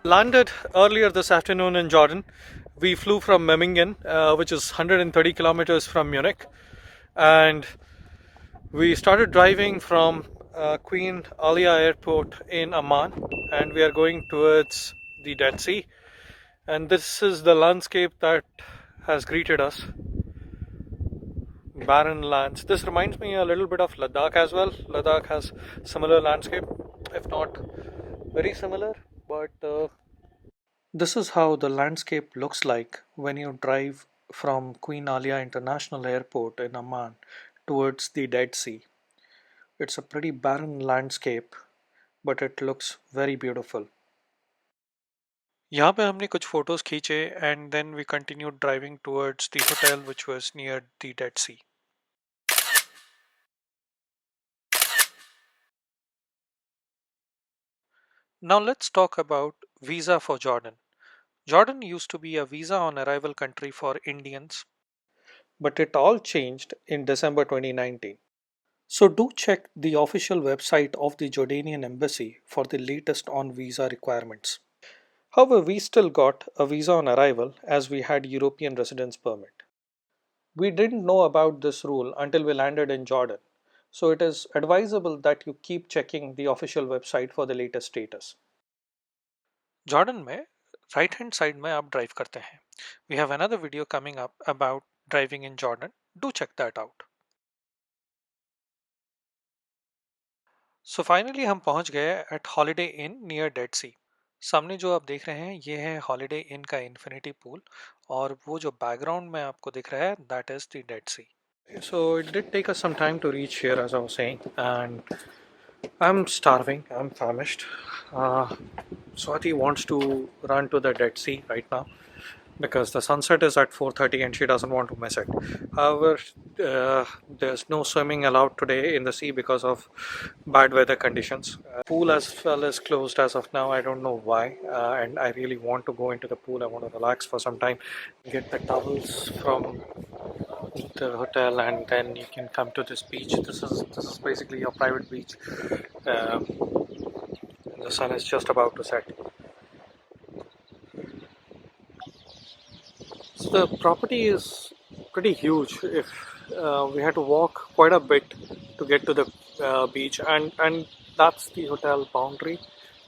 landed earlier this afternoon in Jordan. We flew from Memmingen, which is 130 kilometers from Munich, and we started driving from Queen Alia Airport in Amman, and we are going towards the Dead Sea. And this is the landscape that has greeted us. Barren lands. This reminds me a little bit of Ladakh as well. Ladakh has similar landscape, if not very similar, but this is how the landscape looks like when you drive from Queen Alia International Airport in Amman towards the Dead Sea. It's a pretty barren landscape, but it looks very beautiful. यहाँ पे हमने कुछ photos खींचे and then we continued driving towards the hotel which was near the Dead Sea. Now let's talk about visa for Jordan. Jordan used to be a visa on arrival country for Indians, but it all changed in December 2019. So do check the official website of the Jordanian embassy for the latest on visa requirements. However, we still got a visa on arrival as we had European residence permit. We didn't know about this rule until we landed in Jordan, so it is advisable that you keep checking the official website for the latest status. Jordan में right hand side में आप drive करते हैं. We have another video coming up about driving in Jordan. Do check that out. So finally हम पहुंच गए at Holiday Inn near Dead Sea. सामने जो आप देख रहे हैं ये है हॉलिडे इन का इन्फिनिटी पूल, और वो जो बैकग्राउंड में आपको दिख रहा है that is the Dead Sea. So it did take us some time to reach here, as I was saying, and I'm starving, I'm famished. Swati wants to run to the Dead Sea right now because the sunset is at 4:30 and she doesn't want to miss it. However, there's no swimming allowed today in the sea because of bad weather conditions. Pool as well is closed as of now. I don't know why, and I really want to go into the pool. I want to relax for some time, get the towels from the hotel, and then you can come to this beach. This is basically your private beach. The sun is just about to set. So the property is pretty huge. If we had to walk quite a bit to get to the beach, and that's the hotel boundary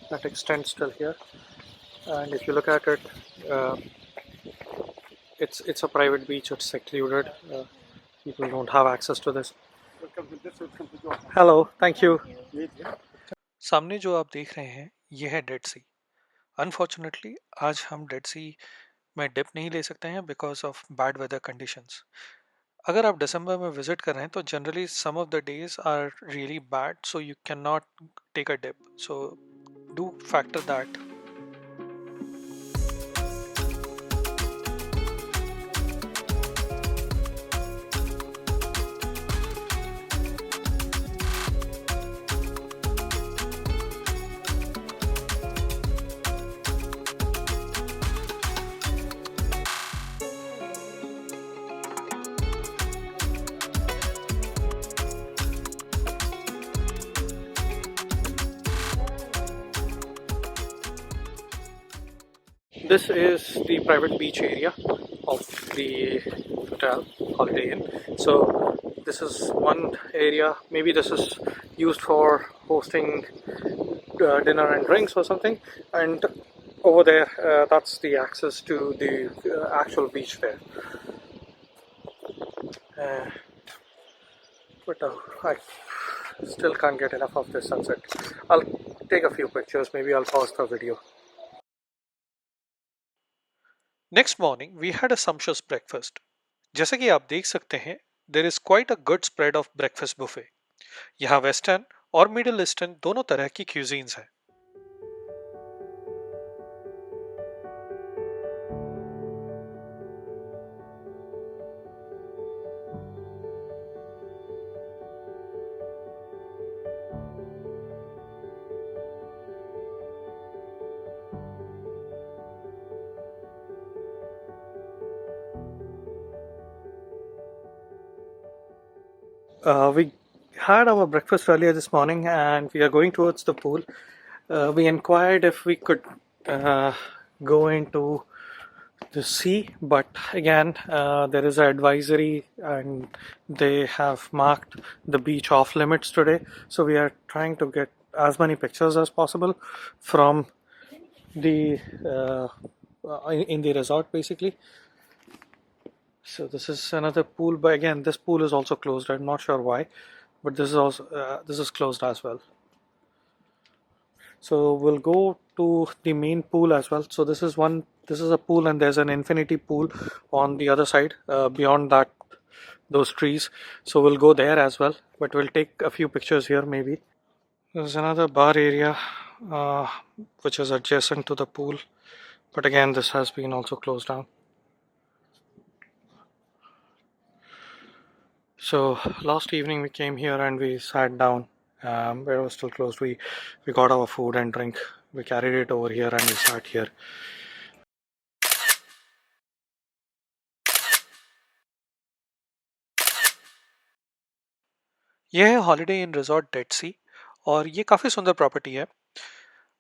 that extends till here. And if you look at it, it's a private beach. It's secluded. People don't have access to this. Hello, thank you. सामने जो आप देख रहे हैं ये है dead सी. Unfortunately आज हम डेड सी में डिप नहीं ले सकते हैं because of bad weather conditions. अगर आप दिसंबर में विजिट कर रहे हैं तो generally some of the days are really bad, so you can not take a dip, so do factor that. This is the private beach area of the hotel Holiday Inn. So this is one area. Maybe this is used for hosting dinner and drinks or something. And over there, that's the access to the actual beach there. But I still can't get enough of this sunset. I'll take a few pictures. Maybe I'll pause the video. Next morning, we had a sumptuous breakfast. जैसे कि आप देख सकते हैं, there is quite a good spread of breakfast buffet. यहाँ western और middle eastern दोनों तरह की cuisines हैं. We had our breakfast earlier this morning and we are going towards the pool. We inquired if we could uh, go into the sea, but again, there is an advisory and they have marked the beach off limits today. So we are trying to get as many pictures as possible from the in the resort basically. So this is another pool, but again, this pool is also closed. I'm not sure why, but this is also this is closed as well. So we'll go to the main pool as well. So this is one. This is a pool, and there's an infinity pool on the other side. Beyond that, those trees. So we'll go there as well. But we'll take a few pictures here maybe. There's another bar area, uh, which is adjacent to the pool. But again, this has been also closed down. So last evening we came here and we sat down. It was still closed. We got our food and drink. We carried it over here and we sat here. यह है holiday इन resort dead सी और ये काफ़ी सुंदर property है।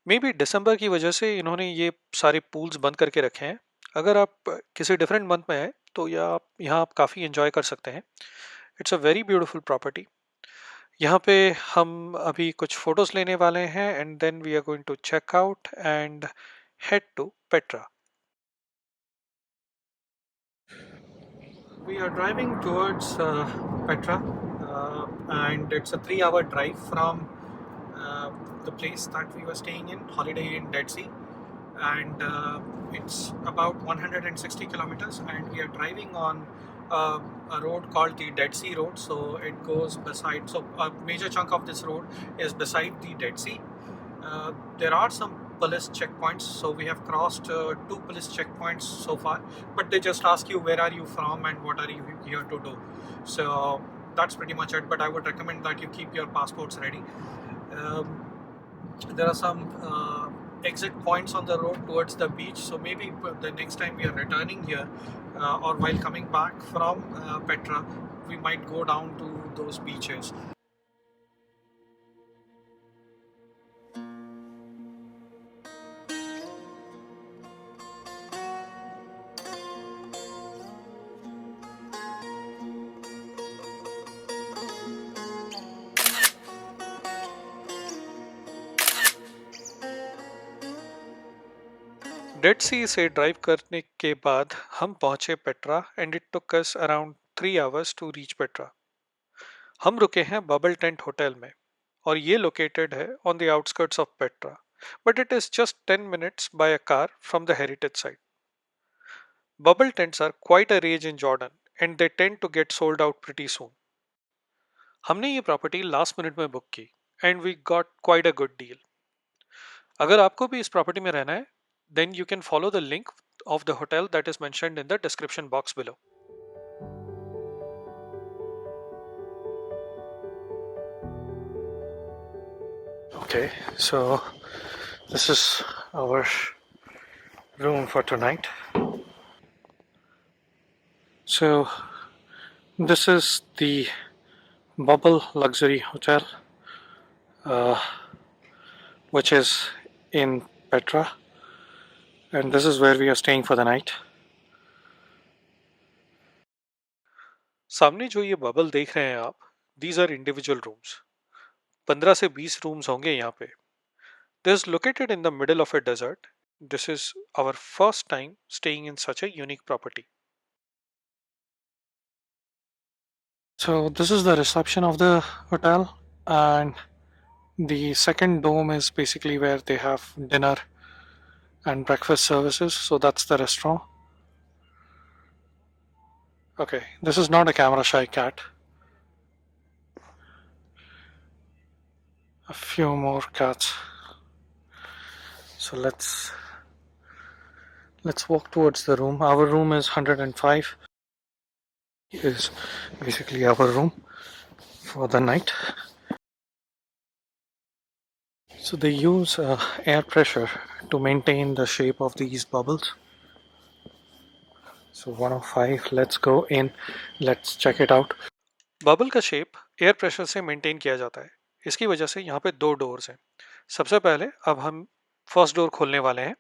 May be दिसंबर की वजह से इन्होंने ये सारे पूल्स बंद करके रखे हैं। अगर आप किसी डिफरेंट मंथ में आए तो यहाँ आप काफ़ी इंजॉय कर सकते हैं। It's a very beautiful property. यहाँ पे हम अभी कुछ फोटोज लेने वाले हैं and then we are going to check out and head to Petra. We are driving towards Petra, and it's a 3 hour drive from the place that we were staying in, Holiday Inn Dead Sea, and it's about 160 kilometers. And we are driving on a road called the Dead Sea Road. So it goes beside. So a major chunk of this road is beside the Dead Sea. There are some police checkpoints, so we have crossed 2 police checkpoints so far, but they just ask you where are you from and what are you here to do. So that's pretty much it, but I would recommend that you keep your passports ready. um, there are some exit points on the road towards the beach, so maybe the next time we are returning here or while coming back from Petra, we might go down to those beaches. Dead Sea से drive करने के बाद हम पहुंचे Petra and it took us around 3 hours to reach Petra. हम रुके हैं bubble tent hotel में और ये लोकेटेड है on the outskirts of Petra, but it is just 10 minutes by a car from the heritage site. Bubble tents are quite a rage in Jordan and they tend to get sold out pretty soon. हमने ये property last minute में book की and we got quite a good deal. अगर आपको भी इस property में रहना है then you can follow the link of the hotel that is mentioned in the description box below. Okay, so this is our room for tonight. So this is the Bubble Luxury Hotel, uh, which is in Petra, and this is where we are staying for the night. सामने जो ये bubble देख रहे हैं आप, these are individual rooms. 15 से 20 rooms होंगे यहाँ पे। This is located in the middle of a desert. This is our first time staying in such a unique property. So this is the reception of the hotel, and the second dome is basically where they have dinner and breakfast services. So that's the restaurant. Okay, this is not a camera shy cat. A few more cats. So let's walk towards the room. Our room is 105. Is basically our room for the night. So they use air pressure to maintain the shape of these bubbles. So 105, let's go in, let's check it out. Bubble का shape air pressure से maintain किया जाता है। इसकी वजह से यहाँ पे 2 डोर्स हैं। सबसे पहले अब हम फर्स्ट डोर खोलने वाले हैं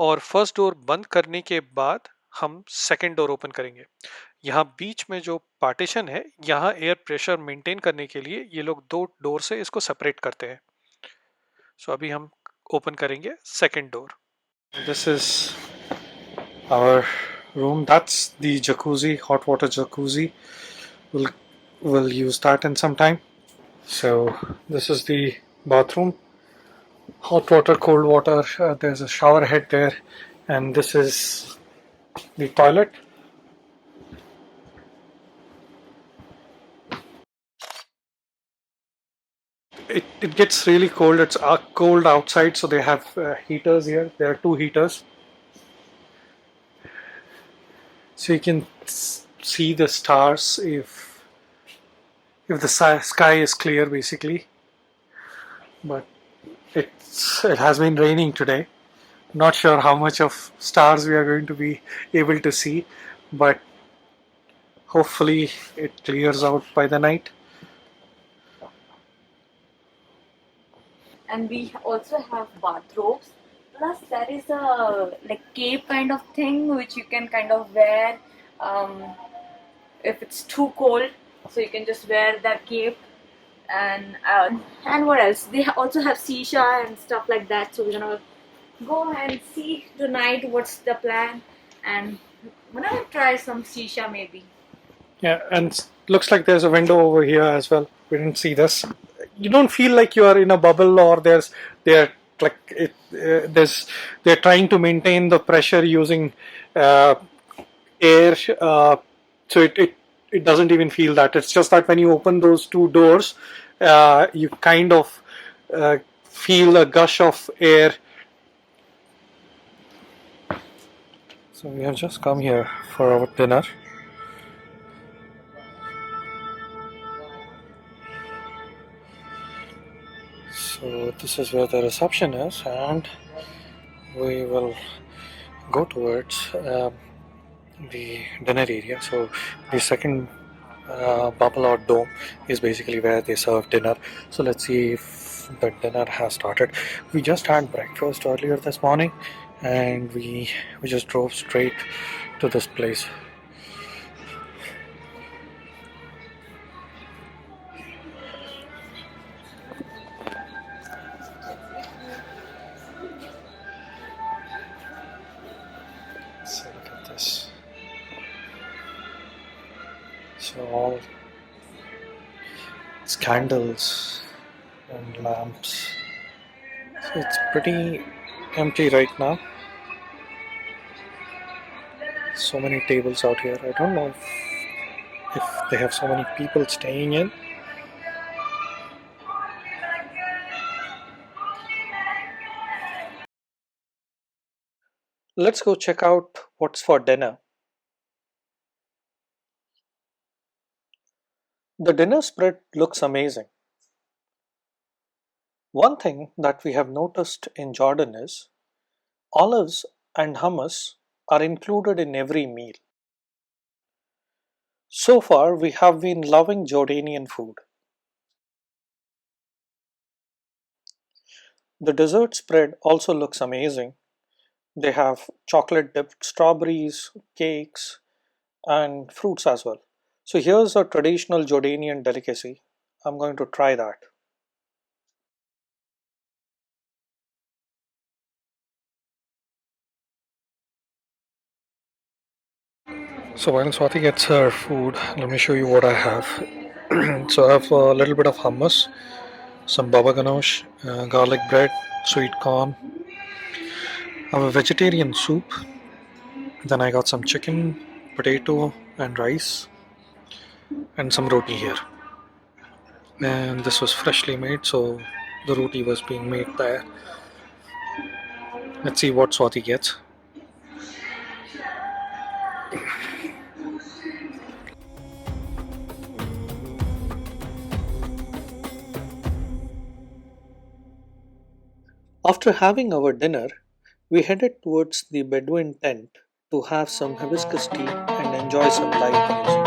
और फर्स्ट डोर बंद करने के बाद हम सेकेंड डोर ओपन करेंगे। यहाँ बीच में जो पार्टीशन है, यहाँ एयर प्रेशर मेंटेन करने के लिए ये लोग दो डोर से इसको सेपरेट करते हैं। सो अभी हम ओपन करेंगे second door. This is our room. That's the jacuzzi, hot water jacuzzi. We'll, we'll use that in some time. So this is the bathroom. Hot water, cold water. There's a shower head there, and this is the toilet. It gets really cold. It's cold outside, so they have heaters here. There are two heaters, so you can see the stars if the sky is clear, basically. But it has been raining today. Not sure how much of stars we are going to be able to see, but hopefully it clears out by the night. And we also have bathrobes. Plus, there is a like cape kind of thing which you can kind of wear if it's too cold. So you can just wear that cape. And what else? They also have shisha and stuff like that. So we're gonna go and see tonight what's the plan, and we're gonna try some shisha maybe. Yeah, and looks like there's a window over here as well. We didn't see this. You don't feel like you are in a bubble, or they're like they're trying to maintain the pressure using air, so it doesn't even feel that. It's just that when you open those two doors, you kind of feel a gush of air. So we have just come here for our dinner. So this is where the reception is, and we will go towards the dinner area. So the second bubble or dome is basically where they serve dinner. So let's see if the dinner has started. We just had breakfast earlier this morning, and we just drove straight to this place. So look at this. So all it's candles and lamps. So it's pretty empty right now. So many tables out here. I don't know if they have so many people staying in. Let's go check out what's for dinner. The dinner spread looks amazing. One thing that we have noticed in Jordan is olives and hummus are included in every meal. So far, we have been loving Jordanian food. The dessert spread also looks amazing. They have chocolate dipped strawberries, cakes, and fruits as well. So here's a traditional Jordanian delicacy. I'm going to try that. So while Swati gets her food, let me show you what I have. So I have a little bit of hummus, some baba ganoush, garlic bread, sweet corn. I have a vegetarian soup. Then I got some chicken, potato, and rice, and some roti here. And this was freshly made, so the roti was being made there. Let's see what Swati gets. After having our dinner, we headed towards the Bedouin tent to have some hibiscus tea and enjoy some live music.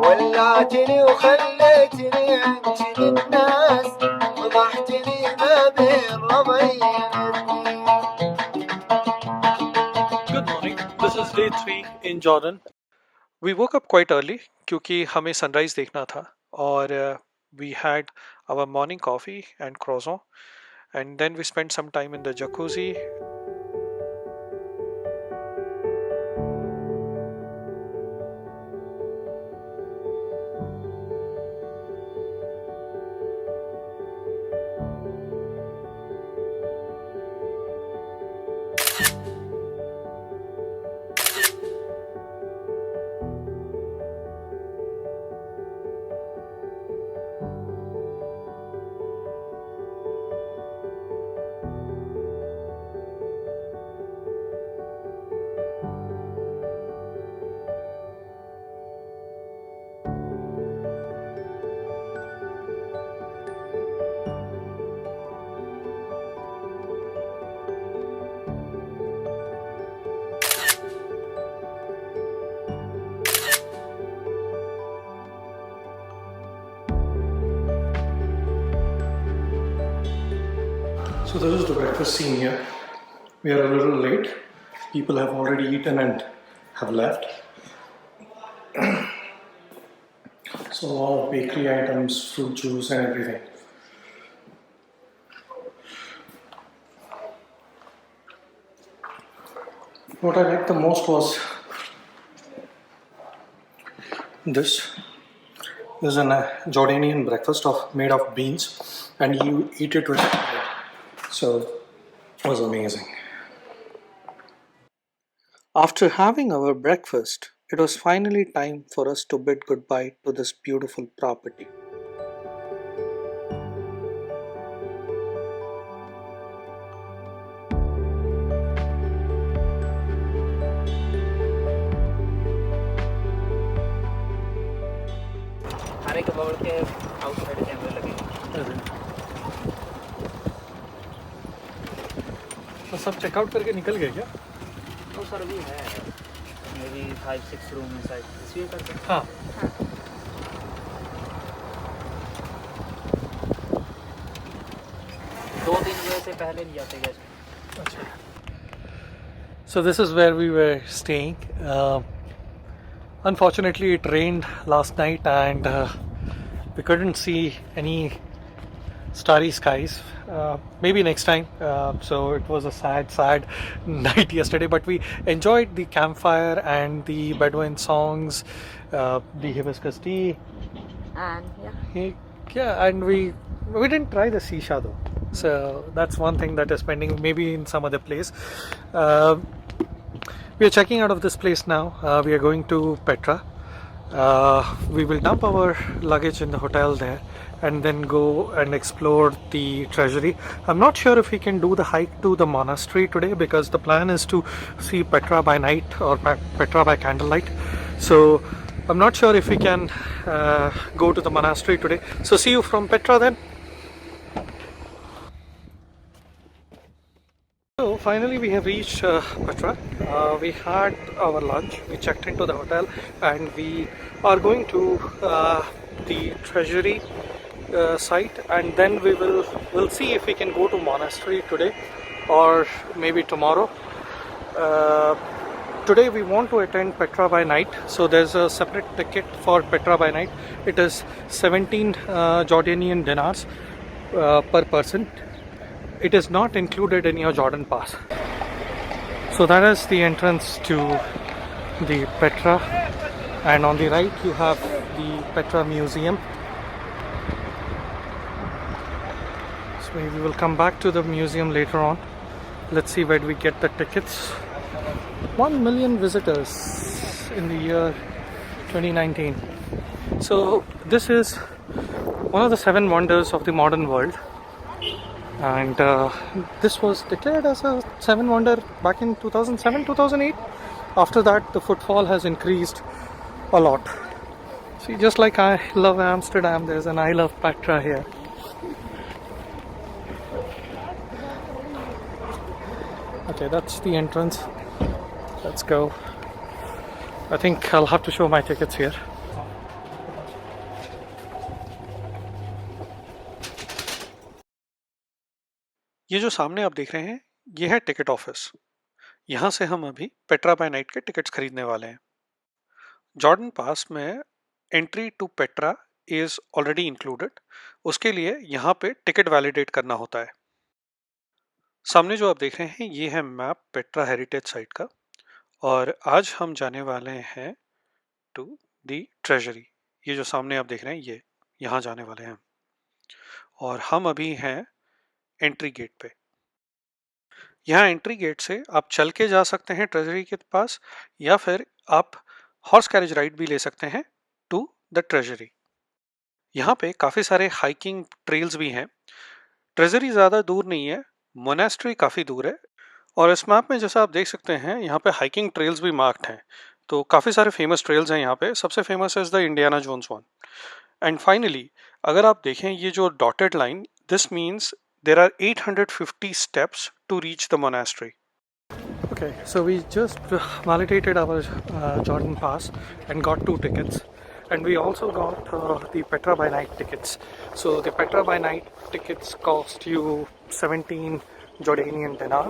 ولعتني وخليتني أنشد الناس وضحتني ما بين ربينتني Day 3 in Jordan. We woke up quite early क्योंकि हमें sunrise देखना था और we had our morning coffee and croissant and then we spent some time in the jacuzzi. So this is the breakfast scene here. We are a little late. People have already eaten and have left. So a lot of bakery items, fruit juice and everything. What I liked the most was this. This is a Jordanian breakfast made of beans and you eat it with bread. So it was amazing. After having our breakfast, it was finally time for us to bid goodbye to this beautiful property. खाने के बगल के outside कैमरे लगे तो सब checkout करके निकल गए क्या? तो सर भी है मे बी 5-6 रूम इनसाइड इसलिए करके हाँ. 2-3 बजे से पहले नहीं जाते guest. So this is where we were staying. Unfortunately, it rained last night and we couldn't see any starry skies. Maybe next time. So it was a sad night yesterday, but we enjoyed the campfire and the Bedouin songs, the hibiscus tea. And Yeah, and we didn't try the shisha though. So that's one thing that is pending, maybe in some other place. We are checking out of this place now. We are going to Petra. We will dump our luggage in the hotel there and then go and explore the treasury. I'm not sure if we can do the hike to the monastery today because the plan is to see Petra by night or Petra by candlelight. So I'm not sure if we can go to the monastery today. So see you from Petra then. So finally we have reached Petra. We had our lunch, we checked into the hotel and we are going to the treasury site and then we'll see if we can go to monastery today or maybe tomorrow. Today we want to attend Petra by night, so there's a separate ticket for Petra by night. It is 17 Jordanian dinars per person. It is not included in your Jordan pass. So that is the entrance to the Petra, and on the right you have the Petra Museum. So we will come back to the museum later on. Let's see where we get the tickets. 1 million visitors in the year 2019. So this is one of the 7 wonders of the modern world. And this was declared as a 7 wonder back in 2007-2008. After that the footfall has increased a lot. See, just like I love Amsterdam, there's an I love Petra here. Okay, that's the entrance. Let's go. I think I'll have to show my tickets here. ये जो सामने आप देख रहे हैं ये है ticket office. यहाँ से हम अभी पेट्रा बाय नाइट के टिकट्स खरीदने वाले हैं। जॉर्डन पास में entry to Petra is already included. उसके लिए यहाँ पे टिकट वैलिडेट करना होता है। सामने जो आप देख रहे हैं ये है मैप पेट्रा हेरिटेज साइट का, और आज हम जाने वाले हैं टू दी ट्रेजरी। ये जो सामने आप देख रहे हैं ये यहाँ जाने वाले हैं, और हम अभी हैं एंट्री गेट पे। यहाँ एंट्री गेट से आप चल के जा सकते हैं ट्रेजरी के पास, या फिर आप हॉर्स कैरेज राइड भी ले सकते हैं टू द ट्रेजरी। यहाँ पे काफ़ी सारे हाइकिंग ट्रेल्स भी हैं। ट्रेजरी ज़्यादा दूर नहीं है, मोनेस्ट्री काफ़ी दूर है। और इस मैप में जैसा आप देख सकते हैं यहाँ पे हाइकिंग ट्रेल्स भी मार्क्ड हैं, तो काफ़ी सारे फेमस ट्रेल्स हैं यहाँ पे। सबसे famous is the Indiana Jones one. And finally अगर आप देखें ये जो dotted line, this means there are 850 steps to reach the monastery. Okay, so we just validated our Jordan Pass and got 2 tickets, and we also got the Petra by night tickets. So the Petra by night tickets cost you 17 Jordanian dinar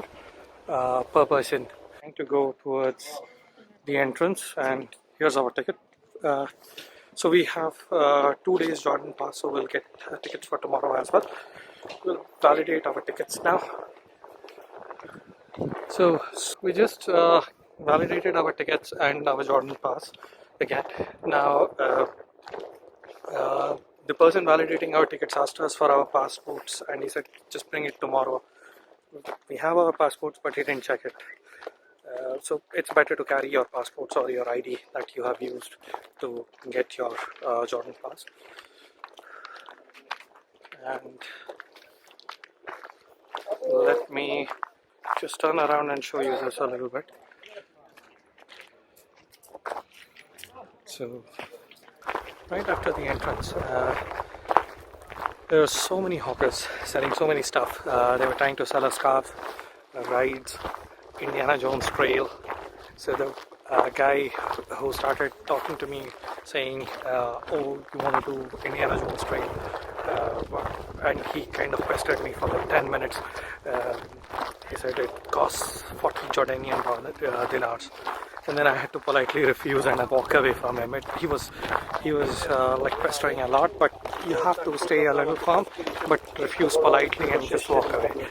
per person. Trying to go towards the entrance, and here's our ticket. So we have 2 days Jordan Pass, so we'll get tickets for tomorrow as well. We'll validate our tickets now. So we just validated our tickets and our Jordan Pass again. Now the person validating our tickets asked us for our passports, and he said just bring it tomorrow. We have our passports, but he didn't check it. So it's better to carry your passports or your ID that you have used to get your Jordan Pass. And let me just turn around and show you this a little bit. So right after the entrance, there are so many hawkers selling so many stuff. They were trying to sell us scarves, rides, Indiana Jones trail. So the guy who started talking to me saying, oh, you want to do Indiana Jones trail? And he kind of pestered me for like 10 minutes. He said it costs 40 Jordanian dinars. And then I had to politely refuse and I walk away from him. He was like pestering a lot, but you have to stay a little calm, but refuse politely and just walk away.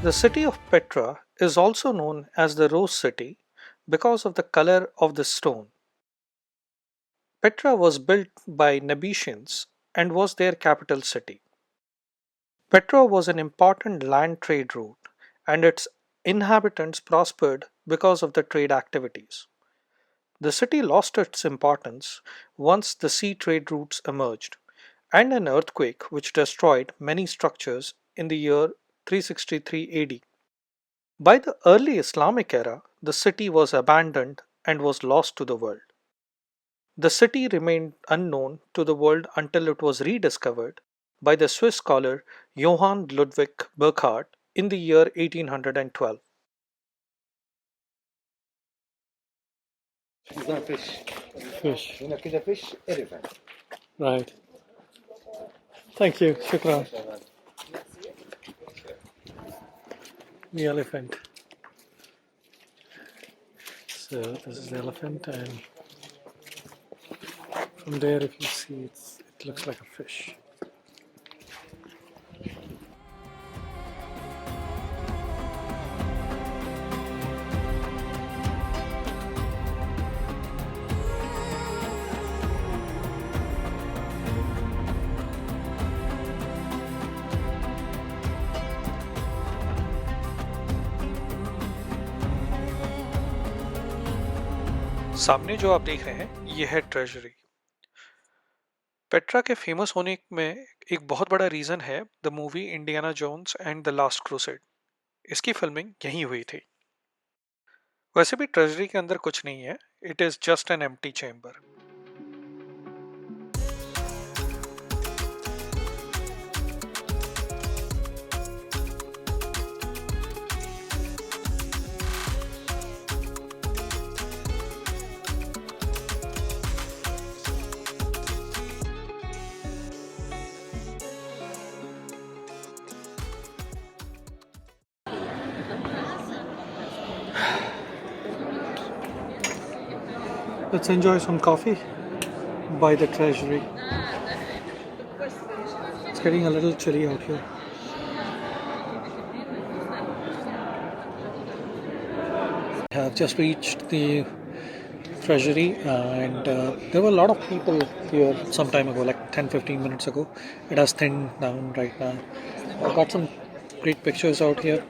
The city of Petra is also known as the Rose City because of the color of the stone. Petra was built by Nabataeans and was their capital city. Petra was an important land trade route, and its inhabitants prospered because of the trade activities. The city lost its importance once the sea trade routes emerged, and an earthquake which destroyed many structures in the year 363 AD. By the early Islamic era, the city was abandoned and was lost to the world. The city remained unknown to the world until it was rediscovered by the Swiss scholar Johann Ludwig Burckhardt in the year 1812. It's not fish. Fish. You know, kid fish, elephant. Right. Thank you. Shukran. The elephant. So this is the elephant, and from there, if you see, it looks like a fish. सामने जो आप देख रहे हैं ये है treasury. Petra के famous होने में एक बहुत बड़ा रीजन है the movie Indiana Jones and the Last Crusade. इसकी फिल्मिंग यहीं हुई थी। वैसे भी ट्रेजरी के अंदर कुछ नहीं है, it is just an empty chamber. Let's enjoy some coffee by the treasury. It's getting a little chilly out here. I have just reached the treasury and there were a lot of people here some time ago, like 10-15 minutes ago. It has thinned down right now. I've got some great pictures out here.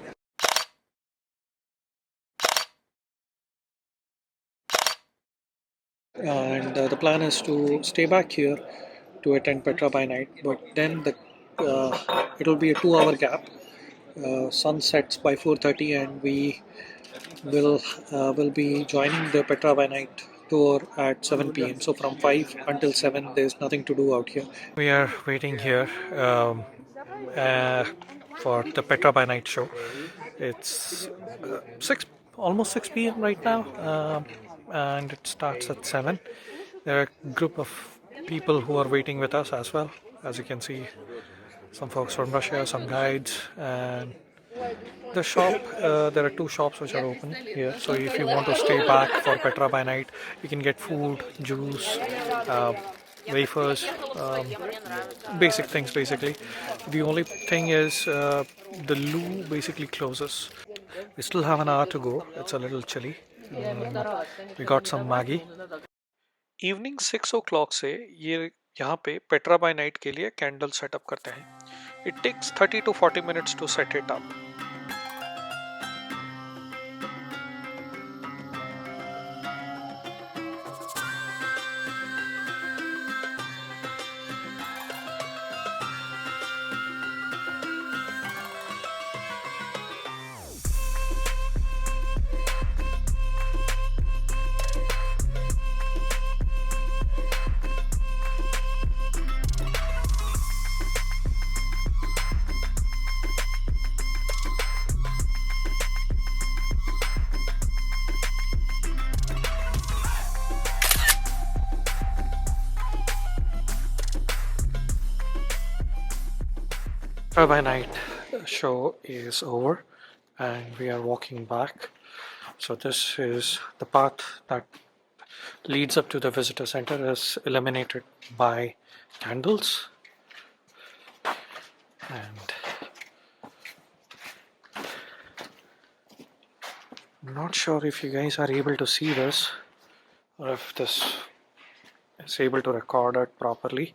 And the plan is to stay back here to attend Petra by night, but then it will be a 2-hour gap. Sun sets by 4:30 and we will be joining the Petra by night tour at 7 p.m. So from 5 until 7 there's nothing to do out here. We are waiting here for the Petra by night show. It's almost 6 p.m. right now, and it starts at 7. There are a group of people who are waiting with us as well. As you can see, some folks from Russia, some guides, and the shop, there are 2 shops which are open here. So if you want to stay back for Petra by night, you can get food, juice, wafers, basic things basically. The only thing is the loo basically closes. We still have an hour to go. It's a little chilly. We got some Maggi. Evening 6 o'clock से ये यहाँ पे Petra by night के लिए candle setup करते हैं. It takes 30 to 40 minutes to set it up. By night show is over and we are walking back. So this is the path that leads up to the visitor center is illuminated by candles, and I'm not sure if you guys are able to see this or if this is able to record it properly.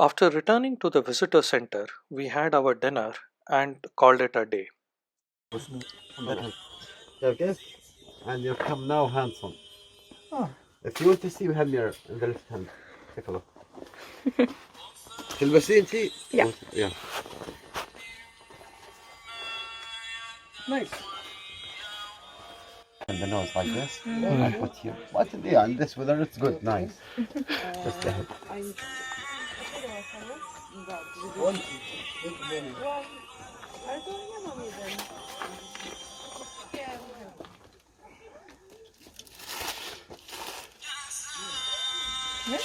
After returning to the visitor center, we had our dinner and called it a day. Okay? And you come now handsome. If you want to see, we have mirror in the left hand. Take a look. تلبسين انتي؟ Yeah. Yeah. Nice. And the nose like this. And put here. What? Yeah, and this weather it's good, nice. Just the head.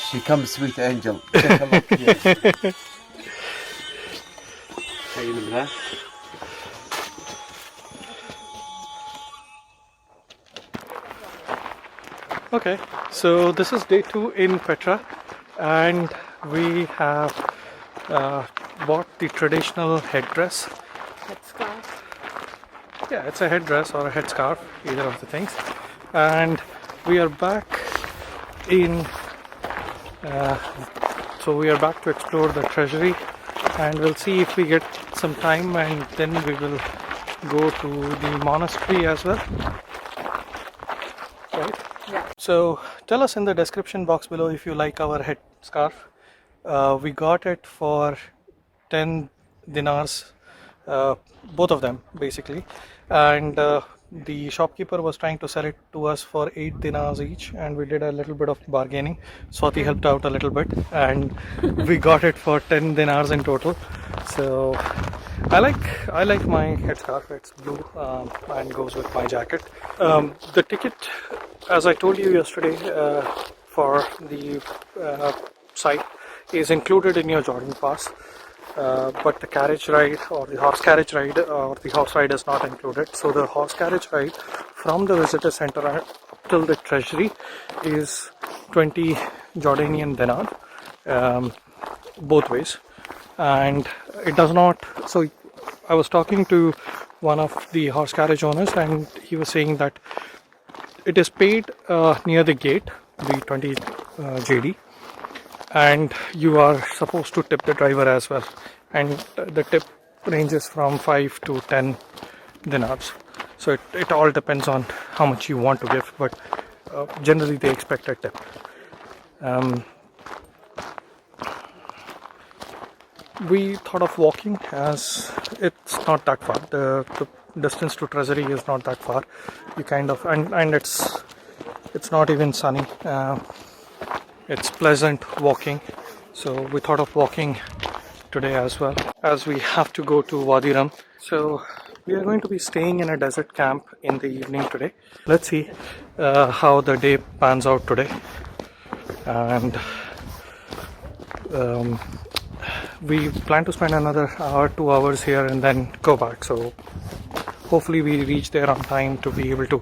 She comes, sweet angel. Take a look here. خيل منها. Okay, so this is day 2 in Petra, and we have bought the traditional headdress. Headscarf. Yeah, it's a headdress or a headscarf, either of the things. And we are back in. So we are back to explore the treasury, and we'll see if we get some time, and then we will go to the monastery as well. Right? Yeah. So tell us in the description box below if you like our head scarf. We got it for 10 dinars, uh, both of them basically, and the shopkeeper was trying to sell it to us for 8 dinars each, and we did a little bit of bargaining. Swati helped out a little bit, and we got it for 10 dinars in total. So I like my headscarf. It's blue and goes with my jacket. The ticket, as I told you yesterday, for the site is included in your Jordan Pass, but the carriage ride or the horse carriage ride or the horse ride is not included. So the horse carriage ride from the visitor center up till the treasury is 20 Jordanian dinar, both ways, and it does not. So I was talking to one of the horse carriage owners, and he was saying that it is paid near the gate, the 20 JD, and you are supposed to tip the driver as well. And the tip ranges from 5 to 10 dinars. So it all depends on how much you want to give, but generally they expect a tip. We thought of walking as it's not that far. The distance to treasury is not that far. You kind of and it's not even sunny. It's pleasant walking, so we thought of walking today as well, as we have to go to Wadi Rum. So we are going to be staying in a desert camp in the evening today. Let's see how the day pans out today, and we plan to spend another hour, 2 hours here and then go back. So hopefully we reach there on time to be able to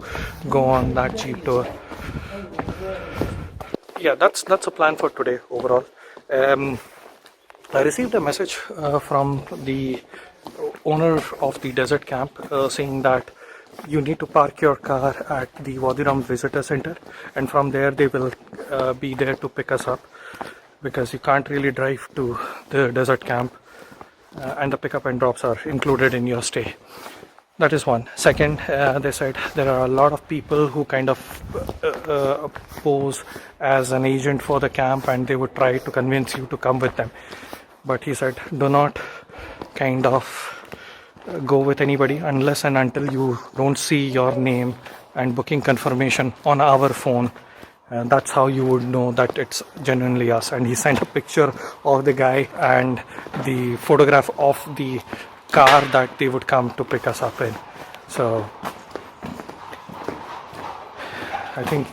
go on that jeep tour. Yeah, that's a plan for today overall. I received a message from the owner of the desert camp saying that you need to park your car at the Wadi Rum Visitor Center, and from there they will be there to pick us up, because you can't really drive to the desert camp, and the pickup and drops are included in your stay. That is one. Second, they said there are a lot of people who kind of pose as an agent for the camp, and they would try to convince you to come with them. But he said, do not kind of go with anybody unless and until you don't see your name and booking confirmation on our phone. That's how you would know that it's genuinely us. And he sent a picture of the guy and the photograph of the car that they would come to pick us up in. So I think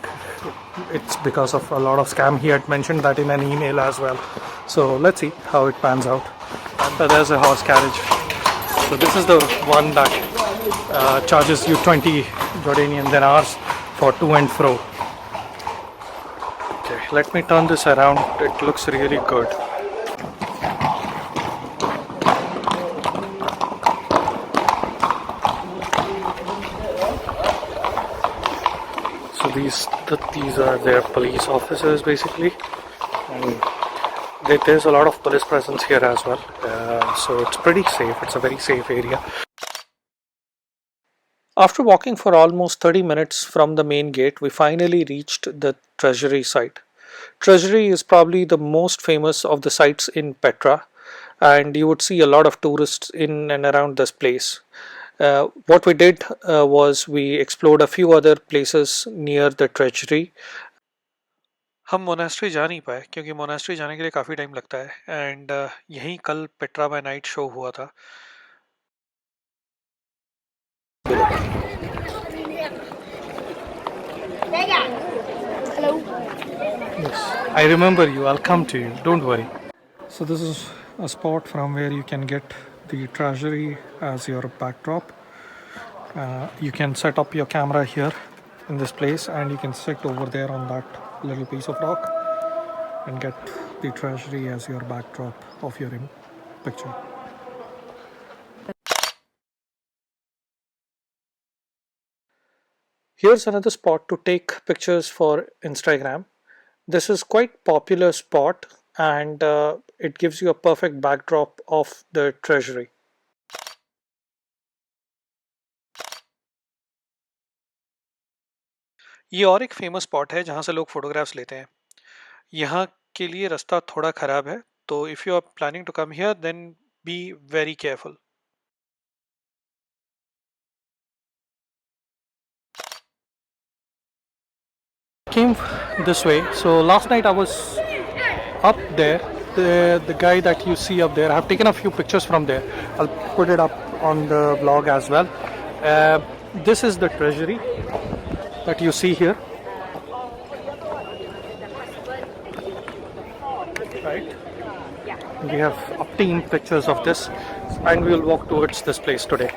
it's because of a lot of scam. He had mentioned that in an email as well. So let's see how it pans out. There's a horse carriage. So this is the one that charges you 20 Jordanian dinars for to and fro. Okay, let me turn this around. It looks really good. So these are their police officers basically, and there's a lot of police presence here as well. So it's pretty safe. It's a very safe area. After walking for almost 30 minutes from the main gate, we finally reached the treasury site. Treasury is probably the most famous of the sites in Petra, and you would see a lot of tourists in and around this place. What we did was we explored a few other places near the treasury. हम monastery जा नहीं पाए क्योंकि monastery जाने के लिए काफ़ी time लगता है, एंड यहीं कल पेट्रा बाय नाइट शो हुआ था. Yes, I remember you. I'll come to you. Don't worry. So this is a spot from where you can get the treasury as your backdrop. You can set up your camera here in this place, and you can sit over there on that little piece of rock and get the treasury as your backdrop of your picture. Here's another spot to take pictures for Instagram. This is quite popular spot, and it gives you a perfect backdrop of the treasury. ये और एक famous spot है जहाँ से लोग photographs लेते हैं। यहाँ के लिए रास्ता थोड़ा खराब है, तो if you are planning to come here then be very careful. Came this way. So last night I was up there. The guy that you see up there, I've taken a few pictures from there. I'll put it up on the blog as well. Uh, this is the treasury that you see here, right? We have obtained pictures of this, and we will walk towards this place today.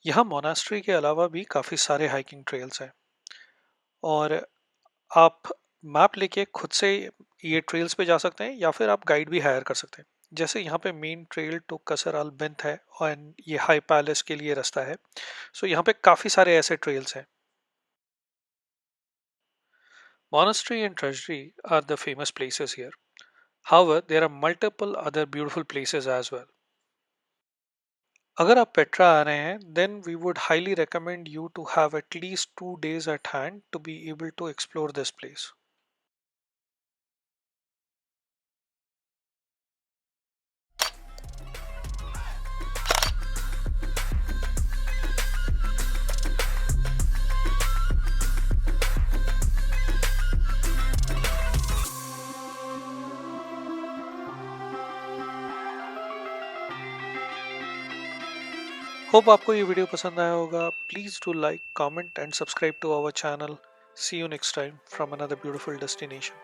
यहाँ monastery के अलावा भी काफ़ी सारे hiking trails हैं, और आप map लेके खुद से ये ट्रेल्स पे जा सकते हैं या फिर आप गाइड भी हायर कर सकते हैं। जैसे यहाँ पे मेन ट्रेल टू कसर अल बिंत है, और ये हाई पैलेस के लिए रास्ता है। सो यहाँ पे काफ़ी सारे ऐसे ट्रेल्स हैं। Monastery and treasury are the famous places here. However, there are multiple other beautiful places as well. अगर आप पेट्रा आ रहे हैं, then we would highly recommend you to have at least 2 days at hand to be able to explore this place. Hope आपको ये video पसंद आया होगा। Please do like, comment and subscribe to our channel. See you next time from another beautiful destination.